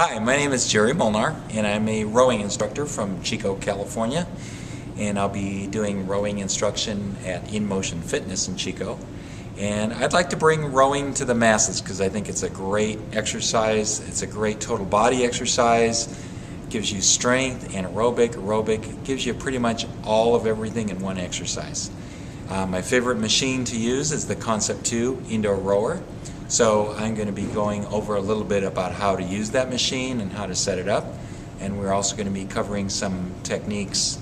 Hi, my name is Jerry Molnar, and I'm a rowing instructor from Chico, California. And I'll be doing rowing instruction at InMotion Fitness in Chico. And I'd like to bring rowing to the masses because I think it's a great exercise. It's a great total body exercise. It gives you strength, aerobic. It gives you pretty much all of everything in one exercise. My favorite machine to use is the Concept 2 indoor rower. So I'm going to be going over a little bit about how to use that machine and how to set it up. And we're also going to be covering some techniques,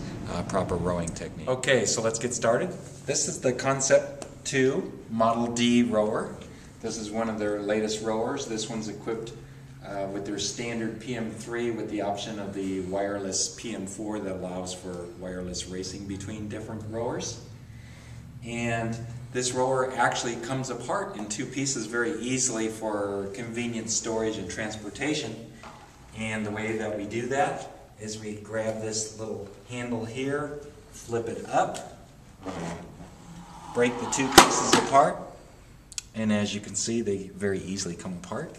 proper rowing techniques. Okay, so let's get started. This is the Concept 2 Model D rower. This is one of their latest rowers. This one's equipped with their standard PM3 with the option of the wireless PM4 that allows for wireless racing between different rowers. And this rower actually comes apart in two pieces very easily for convenient storage and transportation. And the way that we do that is we grab this little handle here, flip it up, break the two pieces apart, and as you can see, they very easily come apart.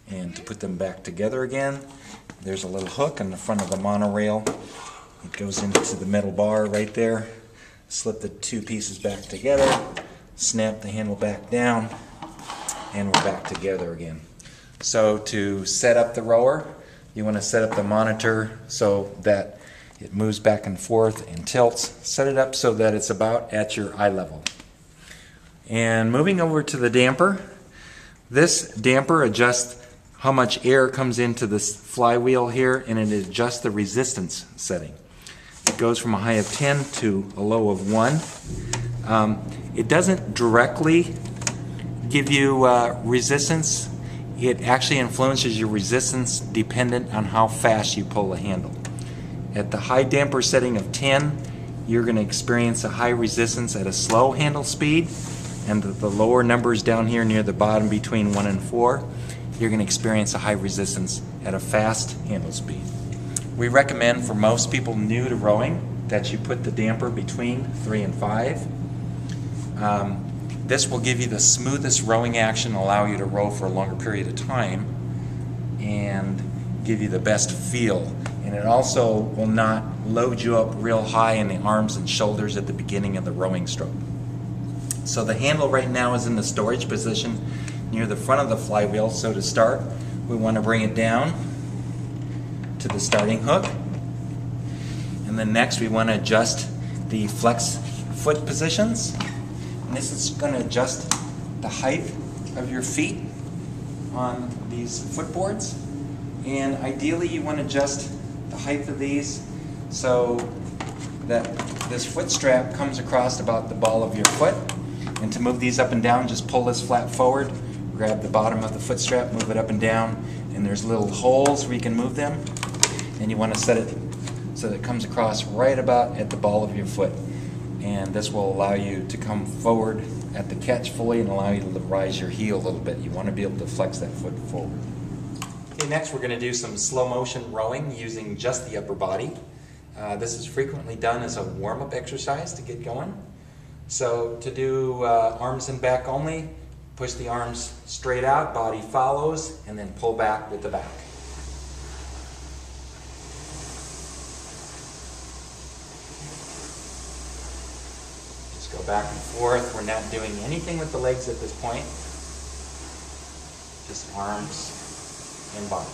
And to put them back together again, there's a little hook in the front of the monorail. It goes into the metal bar right there. Slip the two pieces back together, snap the handle back down, and we're back together again. So to set up the rower, you want to set up the monitor so that it moves back and forth and tilts. Set it up so that it's about at your eye level. And moving over to the damper, this damper adjusts how much air comes into this flywheel here, and it adjusts the resistance setting. It goes from a high of 10 to a low of 1. It doesn't directly give you resistance. It actually influences your resistance dependent on how fast you pull the handle. At the high damper setting of 10, you're going to experience a high resistance at a slow handle speed, and the lower numbers down here near the bottom between 1 and 4, you're going to experience a high resistance at a fast handle speed. We recommend for most people new to rowing that you put the damper between 3 and 5. This will give you the smoothest rowing action, allow you to row for a longer period of time, and give you the best feel. And it also will not load you up real high in the arms and shoulders at the beginning of the rowing stroke. So the handle right now is in the storage position near the front of the flywheel. So to start, we want to bring it down to the starting hook, and then next we want to adjust the flex foot positions, and this is going to adjust the height of your feet on these footboards, and ideally you want to adjust the height of these so that this foot strap comes across about the ball of your foot. And to move these up and down, just pull this flap forward, grab the bottom of the foot strap, move it up and down, and there's little holes where you can move them. And you want to set it so that it comes across right about at the ball of your foot. And this will allow you to come forward at the catch fully and allow you to rise your heel a little bit. You want to be able to flex that foot forward. Okay, next we're going to do some slow motion rowing using just the upper body. This is frequently done as a warm-up exercise to get going. So to do arms and back only, push the arms straight out, body follows, and then pull back with the back. Go back and forth. We're not doing anything with the legs at this point. Just arms and body.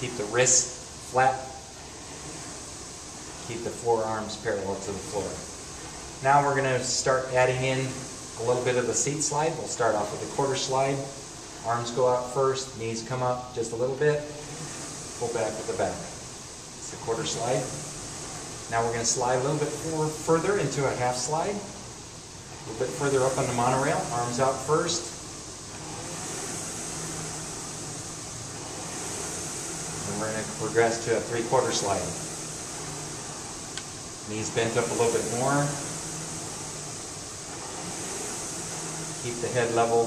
Keep the wrists flat. Keep the forearms parallel to the floor. Now we're going to start adding in a little bit of the seat slide. We'll start off with a quarter slide. Arms go out first, knees come up just a little bit. Pull back with the back. It's the quarter slide. Now we're going to slide a little bit further into a half slide. A little bit further up on the monorail. Arms out first. And we're going to progress to a three-quarter slide. Knees bent up a little bit more. Keep the head level.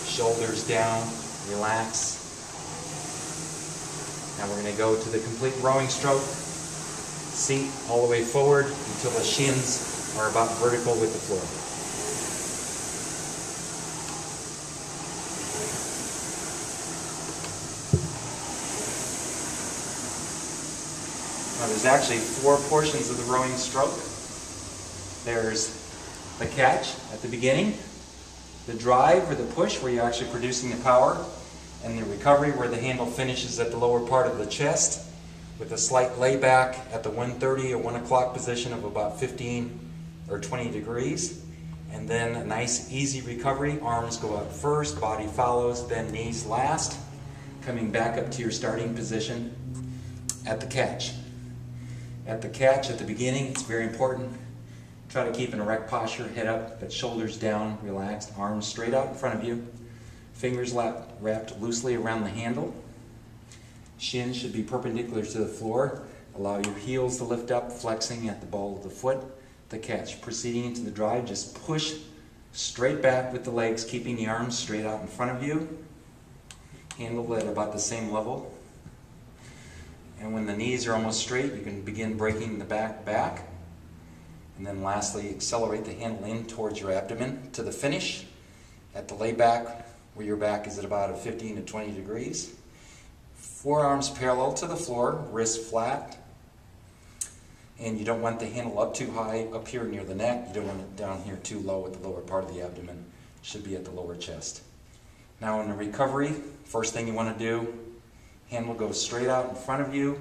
Shoulders down. Relax. Now we're going to go to the complete rowing stroke. Seat all the way forward until the shins are about vertical with the floor. Now, there's actually four portions of the rowing stroke. There's the catch at the beginning, the drive or the push where you're actually producing the power, and the recovery where the handle finishes at the lower part of the chest with a slight layback at the 1:30 or 1 o'clock position of about 15 or 20 degrees. And then a nice easy recovery. Arms go out first, body follows, then knees last, coming back up to your starting position at the catch. At the catch at the beginning, it's very important. Try to keep an erect posture, head up, but shoulders down, relaxed, arms straight out in front of you. Fingers wrapped loosely around the handle. Shins should be perpendicular to the floor. Allow your heels to lift up, flexing at the ball of the foot. The catch. Proceeding into the drive, just push straight back with the legs, keeping the arms straight out in front of you. Handle at about the same level. And when the knees are almost straight, you can begin breaking the back. And then lastly, accelerate the handle in towards your abdomen to the finish at the layback, where your back is at about 15 to 20 degrees. Forearms parallel to the floor, wrists flat. And you don't want the handle up too high up here near the neck. You don't want it down here too low at the lower part of the abdomen. It should be at the lower chest. Now in the recovery, first thing you want to do, handle goes straight out in front of you,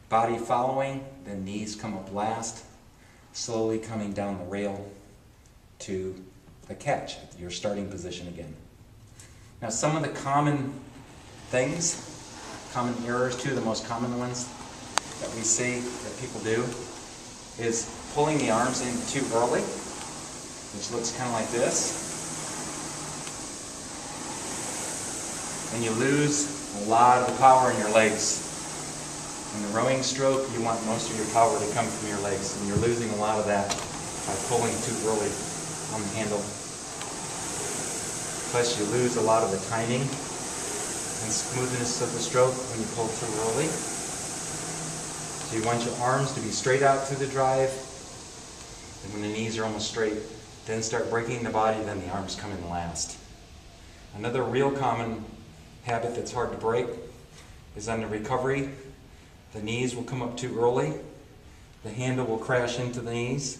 body following, then knees come up last, slowly coming down the rail to the catch, your starting position again. Now some of the common things, common errors too, the most common ones that we see that people do is pulling the arms in too early, which looks kind of like this. And you lose a lot of the power in your legs. In the rowing stroke, you want most of your power to come from your legs, and you're losing a lot of that by pulling too early on the handle. Plus, you lose a lot of the timing and smoothness of the stroke when you pull too early. So you want your arms to be straight out through the drive, and when the knees are almost straight, then start breaking the body, then the arms come in last. Another real common habit that's hard to break is on the recovery. The knees will come up too early, the handle will crash into the knees,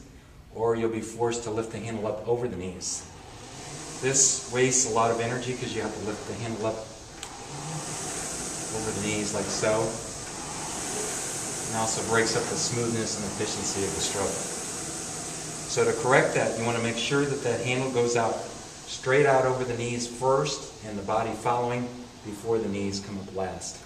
or you'll be forced to lift the handle up over the knees. This wastes a lot of energy because you have to lift the handle up over the knees like so. And also breaks up the smoothness and efficiency of the stroke. So to correct that, you want to make sure that that handle goes out straight out over the knees first and the body following before the knees come up last.